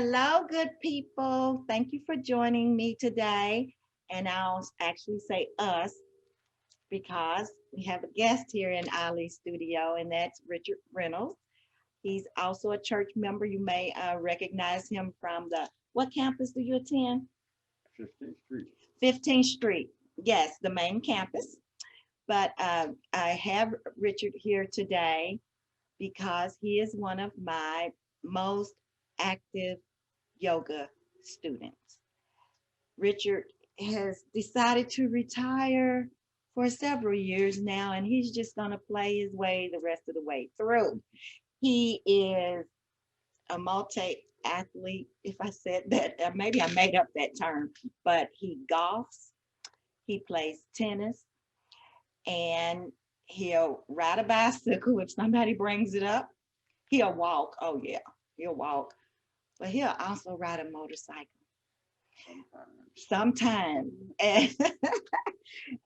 Hello, good people. Thank you for joining me today. And I'll actually say us because we have a guest here in Ali's studio, and that's Richard Reynolds. He's also a church member. You may recognize him from what campus do you attend? 15th Street. 15th Street. Yes, the main campus. But I have Richard here today because he is one of my most active yoga students. Richard has decided to retire for several years now, and he's just going to play his way the rest of the way through. He is a multi athlete, if I said that, maybe I made up that term, but he golfs, he plays tennis, and he'll ride a bicycle if somebody brings it up. He'll walk. Oh, yeah, he'll walk, but he'll also ride a motorcycle sometimes. And,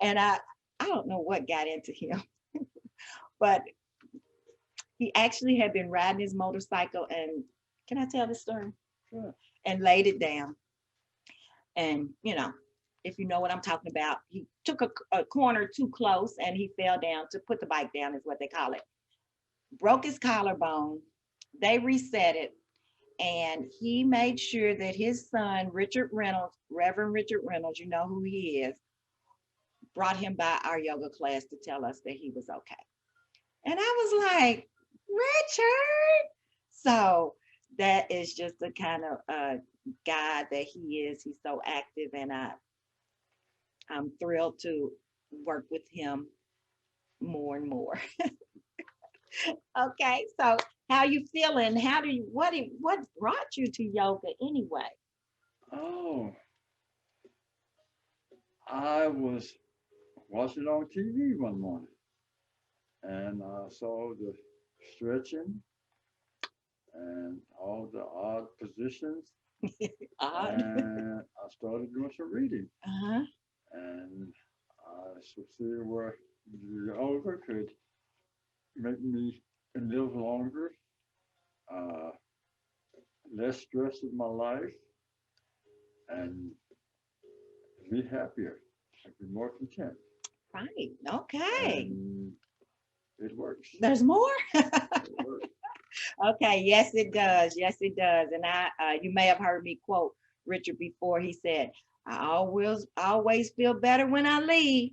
and I don't know what got into him, but he actually had been riding his motorcycle and can I tell the story? Sure. And laid it down. And, if you know what I'm talking about, he took a corner too close and he fell down to put the bike down, is what they call it. Broke his collarbone. They reset it. And he made sure that his son, Richard Reynolds, Reverend Richard Reynolds, you know who he is, brought him by our yoga class to tell us that he was okay. And I was like, Richard. So that is just the kind of guy that he is. He's so active, and I'm thrilled to work with him more and more. Okay, so how you feeling? How do you what brought you to yoga anyway? Oh, I was watching on TV one morning and I saw the stretching and all the odd positions, Odd. and I started doing some reading. Uh-huh. And I should see where the yoga could make me live longer, uh, less stress in my life, and be happier, and be more content. Right. Okay. And it works. There's more. It works. Okay, yes, it does. Yes, it does. And you may have heard me quote Richard before. He said, "I always feel better when I leave."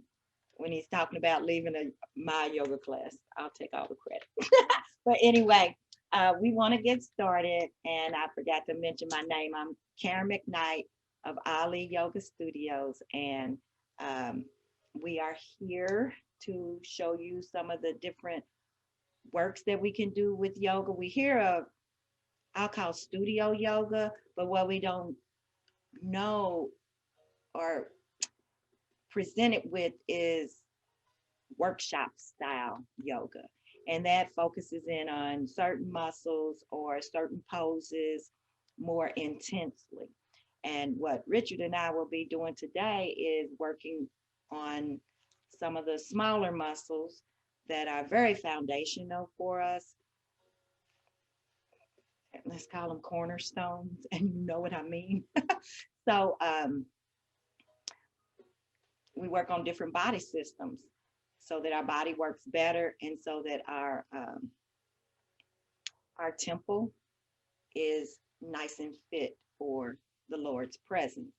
When he's talking about leaving my yoga class, I'll take all the credit. But anyway, we want to get started, and I forgot to mention my name. I'm Karen McKnight of Ali Yoga Studios, and um, we are here to show you some of the different works that we can do with yoga. We hear of, I'll call studio yoga, but what we don't know or present it with is workshop style yoga. And that focuses in on certain muscles or certain poses more intensely. And what Richard and I will be doing today is working on some of the smaller muscles that are very foundational for us. Let's call them cornerstones, and you know what I mean. So we work on different body systems so that our body works better, and so that our temple is nice and fit for the Lord's presence.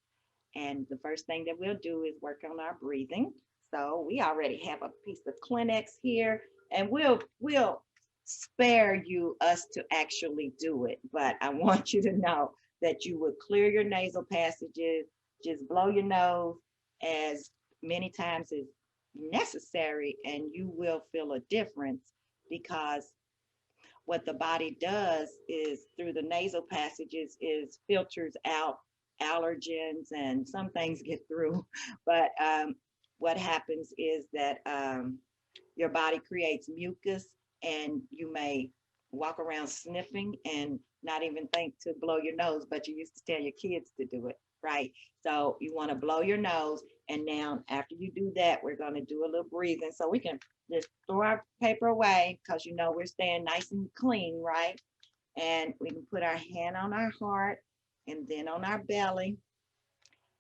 And the first thing that we'll do is work on our breathing. So we already have a piece of Kleenex here, and we'll spare you us to actually do it. But I want you to know that you will clear your nasal passages, just blow your nose as many times as necessary, and you will feel a difference because what the body does is through the nasal passages is filters out allergens and some things get through. But what happens is that your body creates mucus, and you may walk around sniffing and not even think to blow your nose, but you used to tell your kids to do it, right? So you want to blow your nose. And now after you do that, we're going to do a little breathing so we can just throw our paper away, because we're staying nice and clean, right? And we can put our hand on our heart and then on our belly.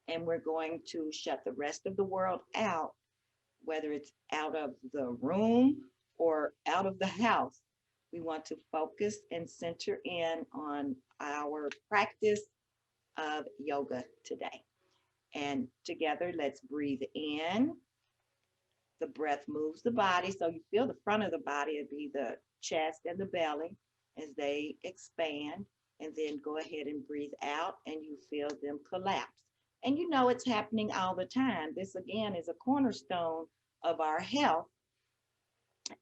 And we're going to shut the rest of the world out, whether it's out of the room or out of the house. We want to focus and center in on our practice of yoga today. And together, let's breathe in. The breath moves the body. So you feel the front of the body, it'd be the chest and the belly as they expand. And then go ahead and breathe out, and you feel them collapse. And you know it's happening all the time. This, again, is a cornerstone of our health.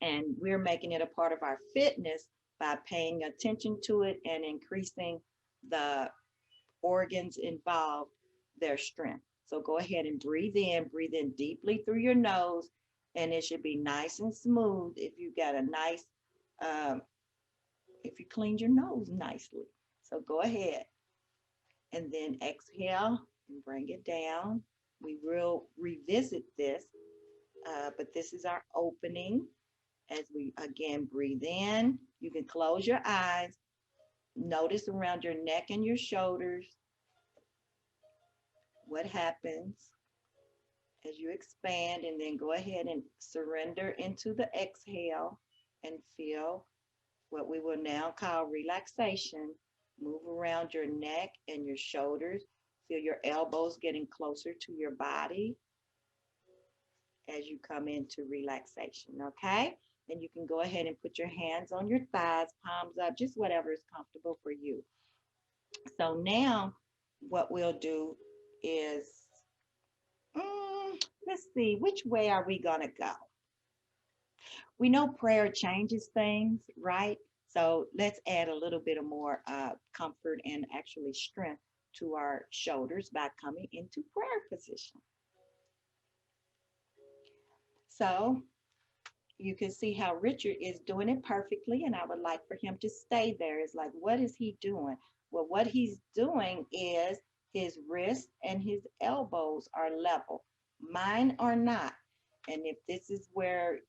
And we're making it a part of our fitness by paying attention to it and increasing the organs involved, their strength. So go ahead and breathe in deeply through your nose, and it should be nice and smooth if you got a nice, um, if you cleaned your nose nicely. So go ahead and then exhale and bring it down. We will revisit this, but this is our opening. As we again breathe in, you can close your eyes. Notice around your neck and your shoulders what happens as you expand, and then go ahead and surrender into the exhale and feel what we will now call relaxation. Move around your neck and your shoulders. Feel your elbows getting closer to your body as you come into relaxation, okay? And you can go ahead and put your hands on your thighs, palms up, just whatever is comfortable for you. So now what we'll do is, let's see, which way are we going to go? We know prayer changes things, right? So let's add a little bit of more comfort and actually strength to our shoulders by coming into prayer position. So you can see how Richard is doing it perfectly, and I would like for him to stay there. It's like, what is he doing? Well, what he's doing is his wrists and his elbows are level. Mine are not. And if this is where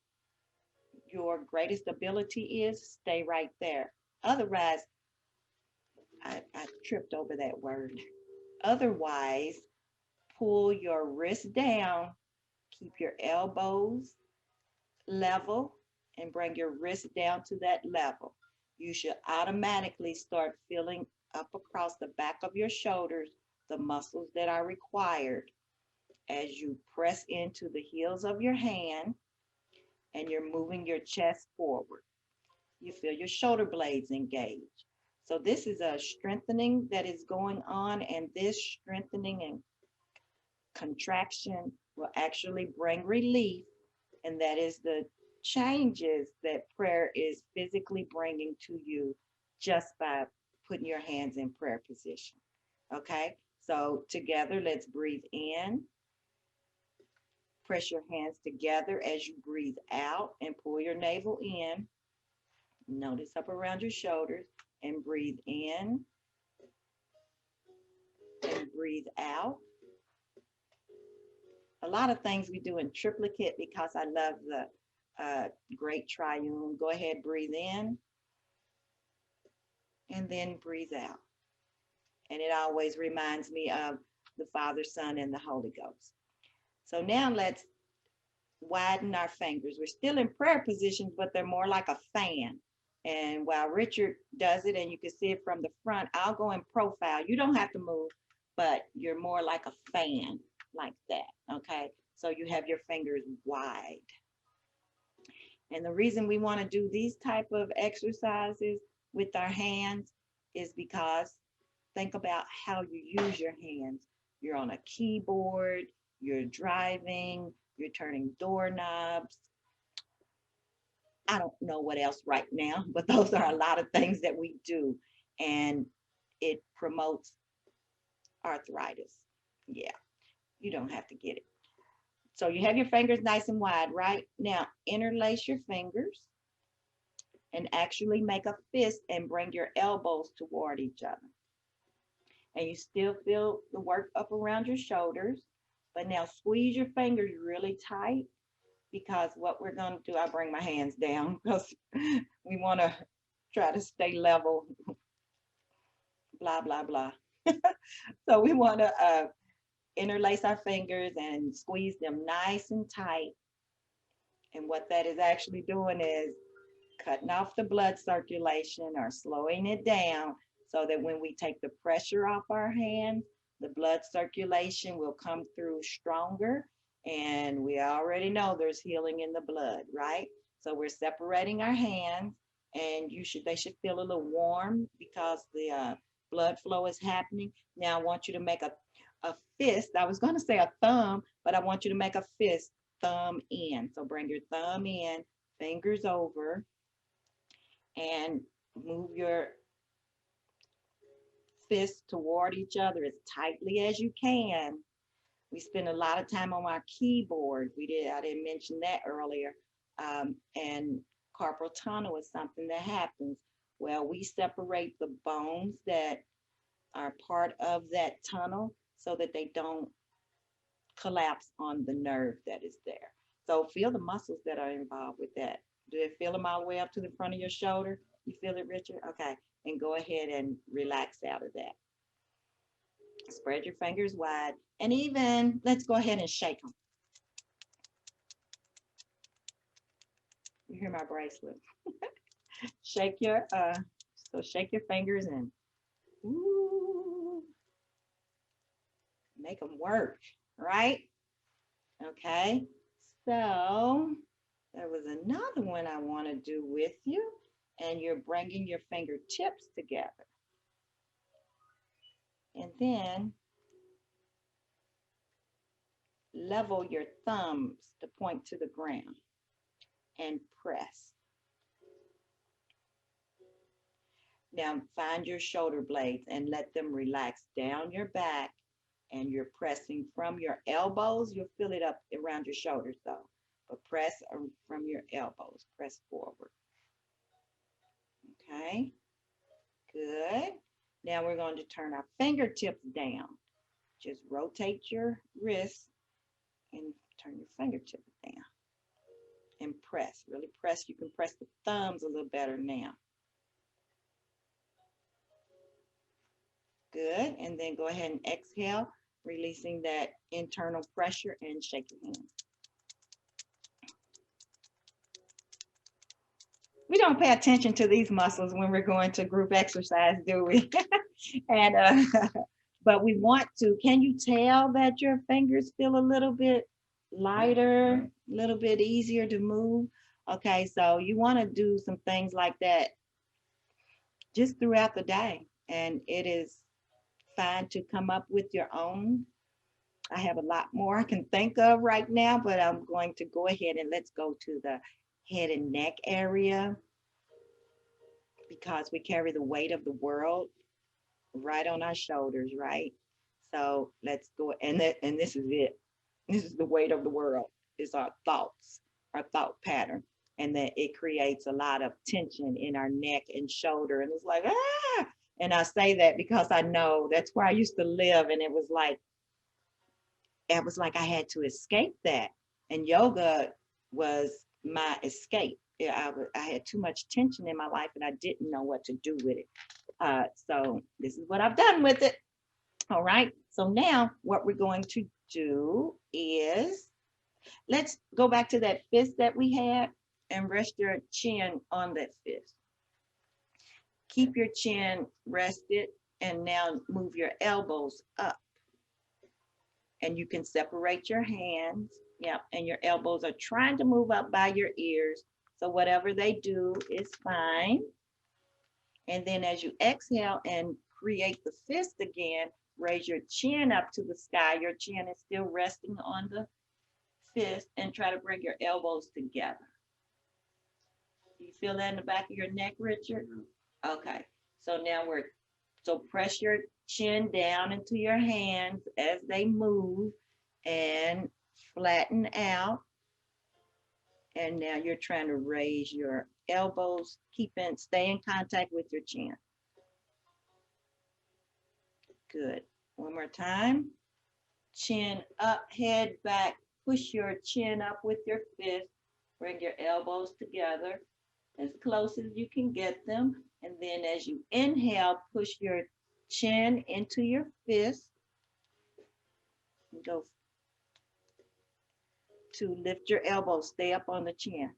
your greatest ability is, stay right there. Otherwise, I tripped over that word. Otherwise, pull your wrist down, keep your elbows level, and bring your wrist down to that level. You should automatically start feeling up across the back of your shoulders the muscles that are required as you press into the heels of your hand and you're moving your chest forward. You feel your shoulder blades engage. So this is a strengthening that is going on, and this strengthening and contraction will actually bring relief, and that is the changes that prayer is physically bringing to you just by putting your hands in prayer position. Okay, so together, let's breathe in. Press your hands together as you breathe out and pull your navel in. Notice up around your shoulders and breathe in and breathe out. A lot of things we do in triplicate because I love the great triune. Go ahead, breathe in and then breathe out. And it always reminds me of the Father, Son, and the Holy Ghost. So now let's widen our fingers. We're still in prayer positions, but they're more like a fan. And while Richard does it, and you can see it from the front, I'll go in profile. You don't have to move, but you're more like a fan, like that, okay? So you have your fingers wide. And the reason we want to do these type of exercises with our hands is because think about how you use your hands. You're on a keyboard, you're driving, you're turning doorknobs. I don't know what else right now, but those are a lot of things that we do, and it promotes arthritis. Yeah, you don't have to get it. So you have your fingers nice and wide, right? Now, interlace your fingers and actually make a fist and bring your elbows toward each other. And you still feel the work up around your shoulders, but now squeeze your fingers really tight, because what we're going to do, I bring my hands down because we want to try to stay level, blah, blah, blah. So we want to interlace our fingers and squeeze them nice and tight. And what that is actually doing is cutting off the blood circulation or slowing it down so that when we take the pressure off our hands, the blood circulation will come through stronger. And we already know there's healing in the blood, right? So we're separating our hands, and they should feel a little warm because the blood flow is happening. Now I want you to make a fist. I was going to say a thumb, but I want you to make a fist, thumb in. So bring your thumb in, fingers over, and move your fists toward each other as tightly as you can. We spend a lot of time on our keyboard. I didn't mention that earlier. And carpal tunnel is something that happens. Well, we separate the bones that are part of that tunnel so that they don't collapse on the nerve that is there. So feel the muscles that are involved with that. Do you feel them all the way up to the front of your shoulder? You feel it, Richard? Okay. And go ahead and relax out of that. Spread your fingers wide. And even, let's go ahead and shake them. You hear my bracelet. Shake your fingers and ooh, make them work, right? Okay. So there was another one I want to do with you, and you're bringing your fingertips together. And then level your thumbs to point to the ground and press. Now find your shoulder blades and let them relax down your back, and you're pressing from your elbows. You'll feel it up around your shoulders though, but press from your elbows, press forward. Okay, good. Now we're going to turn our fingertips down. Just rotate your wrist and turn your fingertips down and press, really press. You can press the thumbs a little better now. Good, and then go ahead and exhale, releasing that internal pressure, and shake your hand. We don't pay attention to these muscles when we're going to group exercise, do we? And but we want to. Can you tell that your fingers feel a little bit lighter, a little bit easier to move? Okay, so you want to do some things like that just throughout the day, and it is fine to come up with your own. I have a lot more I can think of right now, but I'm going to go ahead and let's go to the head and neck area, because we carry the weight of the world right on our shoulders, right? So let's go, and this is it. This is the weight of the world. It's our thoughts, our thought pattern, and that it creates a lot of tension in our neck and shoulder, and it's like ah. And I say that because I know that's where I used to live, and it was like I had to escape that, and yoga was my escape. Yeah, I had too much tension in my life, and I didn't know what to do with it. So this is what I've done with it. All right. So now what we're going to do is, let's go back to that fist that we had and rest your chin on that fist. Keep your chin rested, and now move your elbows up. And you can separate your hands. Yep. And your elbows are trying to move up by your ears. So whatever they do is fine. And then as you exhale and create the fist again, raise your chin up to the sky. Your chin is still resting on the fist, and try to bring your elbows together. Do you feel that in the back of your neck, Richard? Okay. So now press your chin down into your hands as they move and flatten out. And now you're trying to raise your elbows, stay in contact with your chin. Good. One more time. Chin up, head back. Push your chin up with your fist. Bring your elbows together as close as you can get them. And then as you inhale, push your chin into your fist. Go to lift your elbows, stay up on the chin.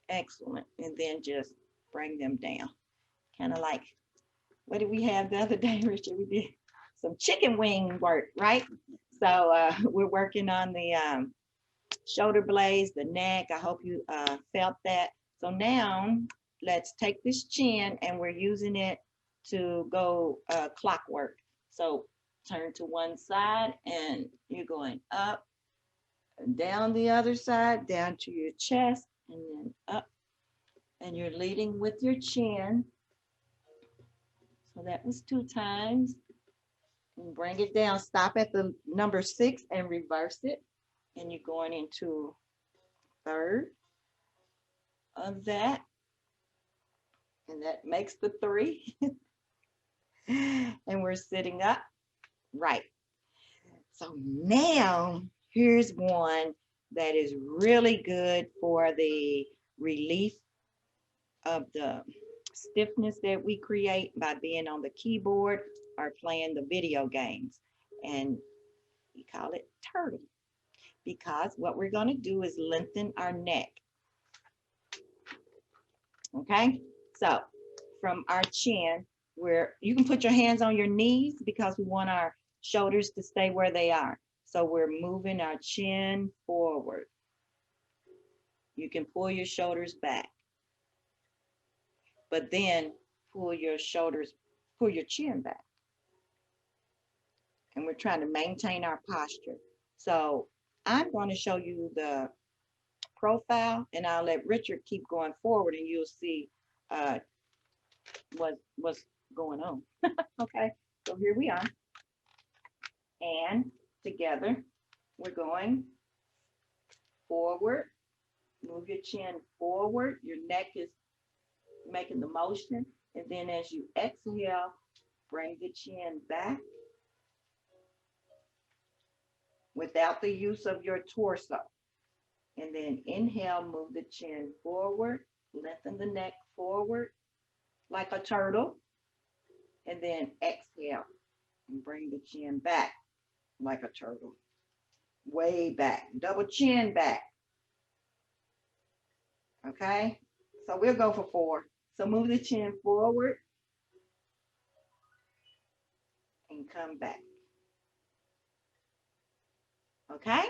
Excellent. And then just bring them down. Kind of like, what did we have the other day, Richard? We did some chicken wing work, right? So we're working on the shoulder blades, the neck. I hope you felt that. So now let's take this chin and we're using it to go clockwork. So turn to one side and you're going up and down the other side, down to your chest and then up. And you're leading with your chin. So that was 2 times. And bring it down. Stop at the number 6 and reverse it. And you're going into third of that. And that makes the 3. And we're sitting up. Right. So now here's one that is really good for the relief of the stiffness that we create by being on the keyboard or playing the video games. And we call it turtle, because what we're going to do is lengthen our neck. Okay, so from our chin, where you can put your hands on your knees because we want our shoulders to stay where they are. So we're moving our chin forward. You can pull your shoulders back, but then pull your chin back. And we're trying to maintain our posture. So I'm going to show you the profile and I'll let Richard keep going forward and you'll see what's going on. Okay, so here we are. And together, we're going forward. Move your chin forward. Your neck is making the motion. And then as you exhale, bring the chin back without the use of your torso. And then inhale, move the chin forward, lengthen the neck forward like a turtle. And then exhale and bring the chin back like a turtle. Way back, double chin back. Okay, so we'll go for 4. So move the chin forward and come back. Okay,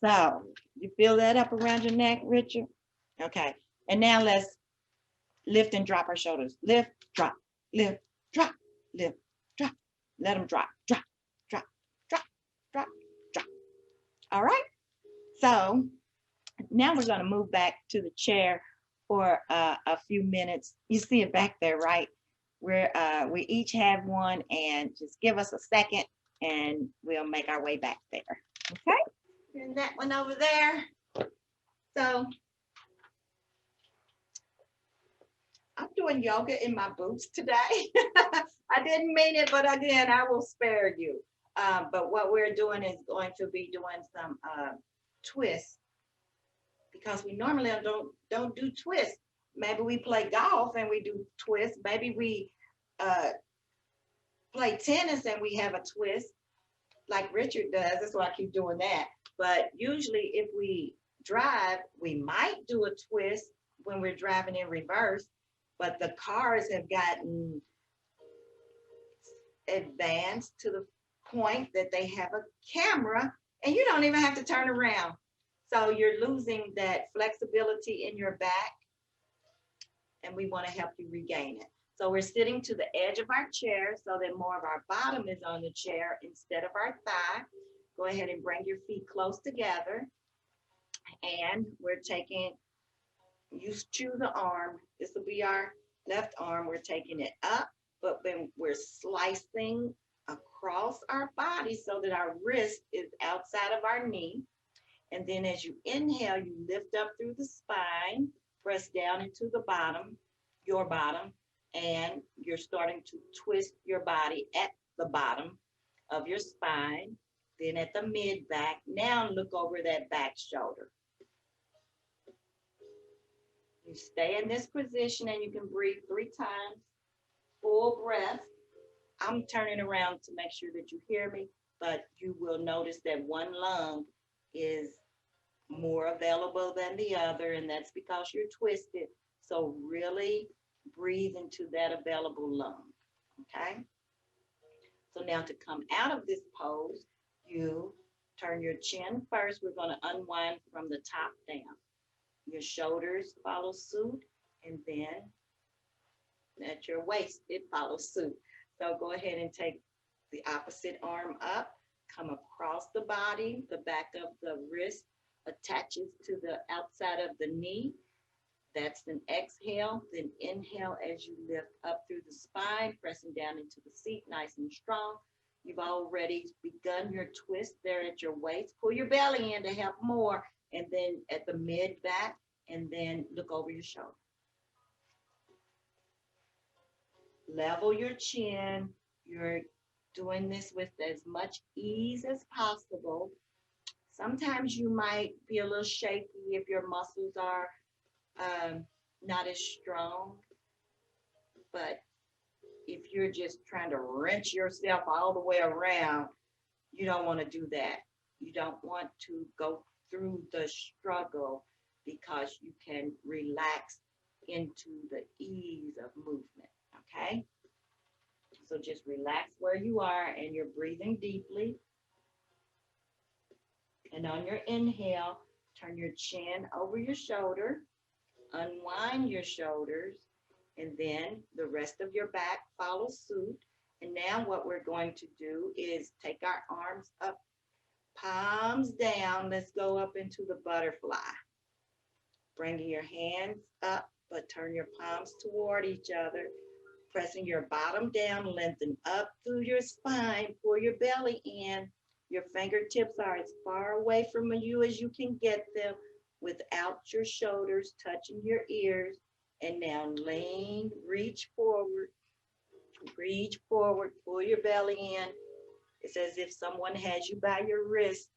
so you feel that up around your neck, Richard? Okay, and now let's lift and drop our shoulders. Lift, drop, lift, drop, lift, drop. Let them drop, drop, drop, drop, drop, drop. All right, so now we're going to move back to the chair for a few minutes. You see it back there, right? We each have one, and just give us a second and we'll make our way back there. Okay, and that one over there. So I'm doing yoga in my boots today. I didn't mean it, but again, I will spare you. But what we're doing is going to be doing some twists, because we normally don't do twists. Maybe we play golf and we do twists. Maybe we play tennis and we have a twist like Richard does. That's why I keep doing that. But usually if we drive, we might do a twist when we're driving in reverse. But the cars have gotten advanced to the point that they have a camera and you don't even have to turn around. So you're losing that flexibility in your back, and we want to help you regain it. So we're sitting to the edge of our chair so that more of our bottom is on the chair instead of our thigh. Go ahead and bring your feet close together. And we're taking, you choose the arm. This will be our left arm. We're taking it up, but then we're slicing across our body so that our wrist is outside of our knee. And then as you inhale, you lift up through the spine, press down into the bottom, your bottom, and you're starting to twist your body at the bottom of your spine, then at the mid back. Now look over that back shoulder. You stay in this position and you can breathe 3 times, full breath. I'm turning around to make sure that you hear me, but you will notice that one lung is more available than the other, and that's because you're twisted. So really breathe into that available lung, okay? So now to come out of this pose, you turn your chin first. We're going to unwind from the top down. Your shoulders follow suit, and then at your waist, it follows suit. So go ahead and take the opposite arm up, come across the body, the back of the wrist attaches to the outside of the knee. That's an exhale. Then inhale as you lift up through the spine, pressing down into the seat, nice and strong. You've already begun your twist there at your waist. Pull your belly in to help more, and then at the mid back, and then look over your shoulder. Level your chin. You're doing this with as much ease as possible. Sometimes you might be a little shaky if your muscles are not as strong, but if you're just trying to wrench yourself all the way around, you don't want to do that. You don't want to go through the struggle because you can relax into the ease of movement, okay? So just relax where you are and you're breathing deeply. And on your inhale, turn your chin over your shoulder, unwind your shoulders, and then the rest of your back follows suit. And now what we're going to do is take our arms up, palms down. Let's go up into the butterfly. Bringing your hands up, but turn your palms toward each other. Pressing your bottom down, lengthen up through your spine, pull your belly in. Your fingertips are as far away from you as you can get them without your shoulders touching your ears. And now lean, reach forward, pull your belly in. It's as if someone has you by your wrist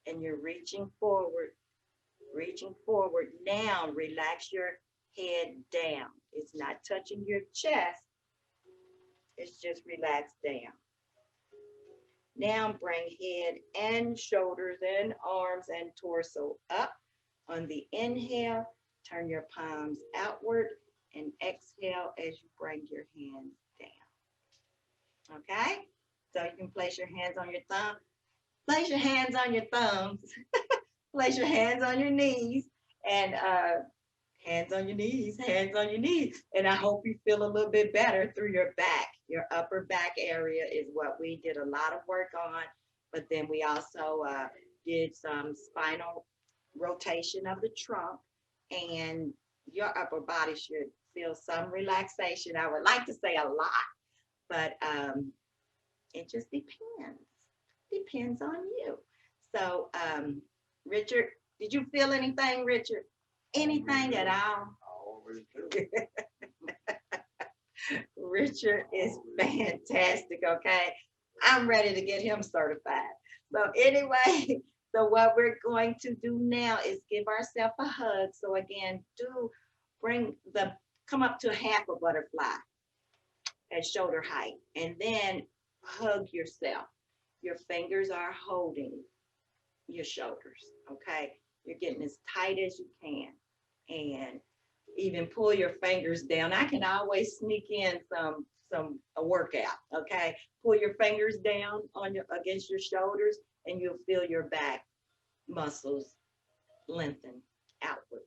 and you're reaching forward, reaching forward. Now relax your head down. It's not touching your chest. It's just relaxed down. Now bring head and shoulders and arms and torso up. On the inhale, turn your palms outward and exhale as you bring your hands down. Okay? So you can place your hands on your thumb. Place your hands on your thumbs. Place your hands on your knees and hands on your knees, hands on your knees. And I hope you feel a little bit better through your back. Your upper back area is what we did a lot of work on, but then we also did some spinal rotation of the trunk, and your upper body should feel some relaxation. I would like to say a lot, but it just depends on you. So Richard, did you feel anything, Richard? Anything at all? Always do. Richard is fantastic, okay? I'm ready to get him certified. So anyway, so what we're going to do now is give ourselves a hug. So again, come up to half a butterfly at shoulder height, and then hug yourself. Your fingers are holding your shoulders, okay? You're getting as tight as you can, and even pull your fingers down. I can always sneak in a workout, okay? Pull your fingers down against your shoulders, and you'll feel your back muscles lengthen outward.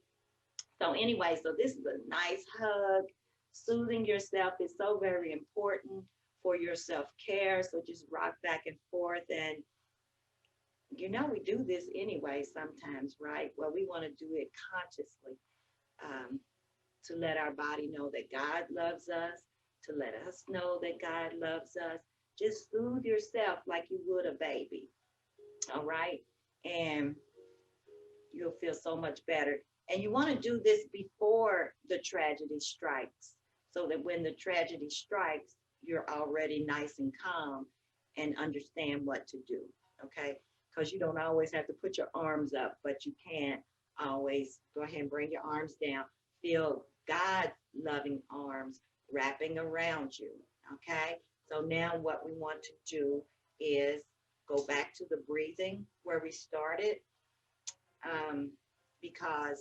So anyway, so this is a nice hug. Soothing yourself is so very important for your self-care. So just rock back and forth, and we do this anyway sometimes, right? Well, we want to do it consciously. To let our body know that God loves us, to let us know that God loves us. Just soothe yourself like you would a baby, all right? And you'll feel so much better. And you want to do this before the tragedy strikes, so that when the tragedy strikes, you're already nice and calm and understand what to do, okay? Because you don't always have to put your arms up, but you can always go ahead and bring your arms down. Feel God's loving arms wrapping around you. Okay. So now what we want to do is go back to the breathing where we started, um, because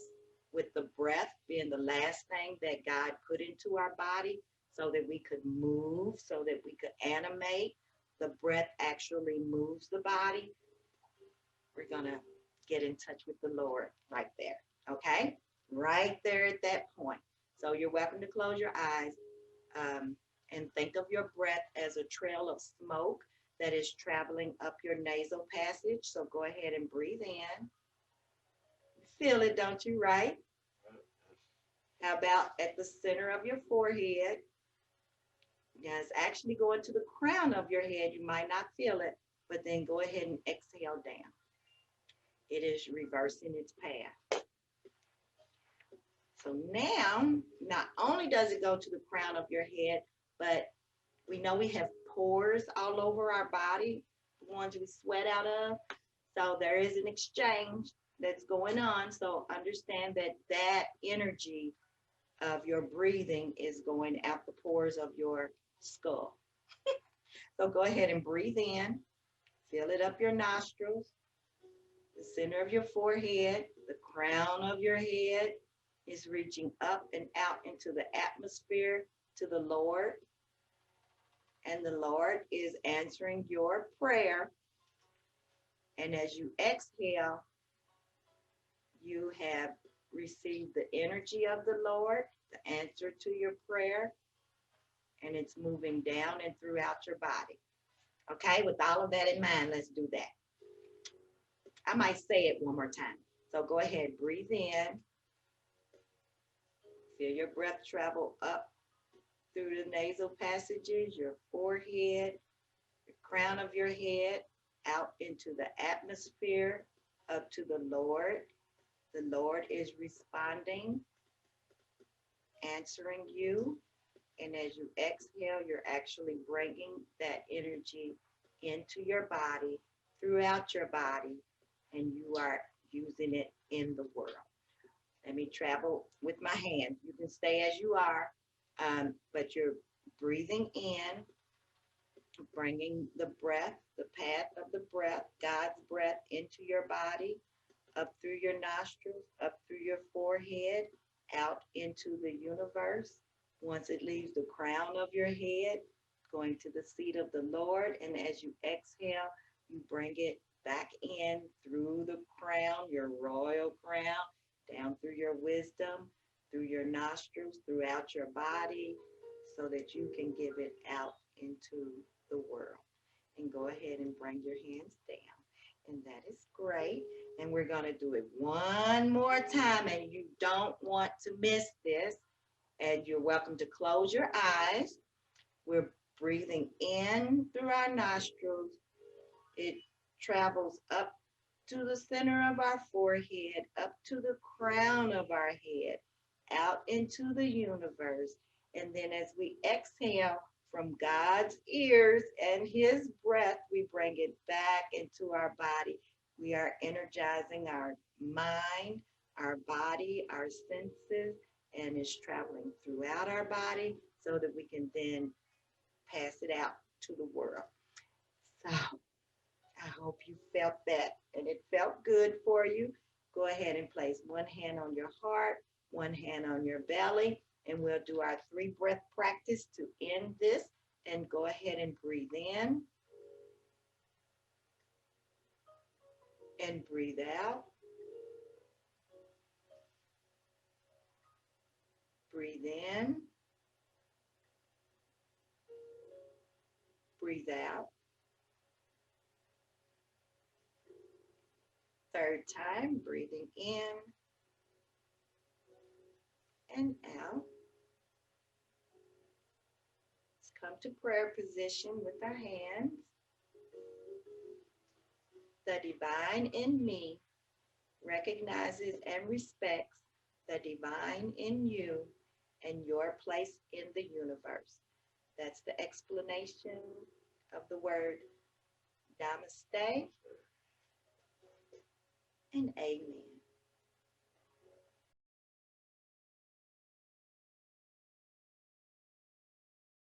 with the breath being the last thing that God put into our body so that we could move, so that we could animate, the breath actually moves the body. We're going to get in touch with the Lord right there. Okay? Right there at that point. So you're welcome to close your eyes, and think of your breath as a trail of smoke that is traveling up your nasal passage. So go ahead and breathe in. Feel it, don't you, right? How about at the center of your forehead? Yeah, it's actually going to the crown of your head. You might not feel it, but then go ahead and exhale down. It is reversing its path. So now, not only does it go to the crown of your head, but we know we have pores all over our body, the ones we sweat out of. So there is an exchange that's going on. So understand that that energy of your breathing is going out the pores of your skull. So go ahead and breathe in, fill it up your nostrils, the center of your forehead, the crown of your head is reaching up and out into the atmosphere to the Lord. And the Lord is answering your prayer. And as you exhale, you have received the energy of the Lord, the answer to your prayer, and it's moving down and throughout your body. Okay, with all of that in mind, let's do that. I might say it one more time. So go ahead, breathe in. Feel your breath travel up through the nasal passages, your forehead, the crown of your head, out into the atmosphere, up to the Lord. The Lord is responding, answering you. And as you exhale, you're actually bringing that energy into your body, throughout your body, and you are using it in the world. Let me travel with my hands. You can stay as you are, but you're breathing in, bringing the breath, the path of the breath, God's breath into your body, up through your nostrils, up through your forehead, out into the universe. Once it leaves the crown of your head, going to the seat of the Lord. And as you exhale, you bring it back in through the crown, your royal crown, down through your wisdom, through your nostrils, throughout your body, so that you can give it out into the world. And go ahead and bring your hands down. And that is great. And we're going to do it one more time. And you don't want to miss this. And you're welcome to close your eyes. We're breathing in through our nostrils. It travels up to the center of our forehead, up to the crown of our head, out into the universe. And then as we exhale from God's ears and his breath, we bring it back into our body. We are energizing our mind, our body, our senses, and it's traveling throughout our body so that we can then pass it out to the world. So I hope you felt that and it felt good for you. Go ahead and place one hand on your heart, one hand on your belly, and we'll do our 3 breath practice to end this. And go ahead and breathe in and breathe out. Breathe in, breathe out. Third time, breathing in and out. Let's come to prayer position with our hands. The divine in me recognizes and respects the divine in you and your place in the universe. That's the explanation of the word namaste and amen.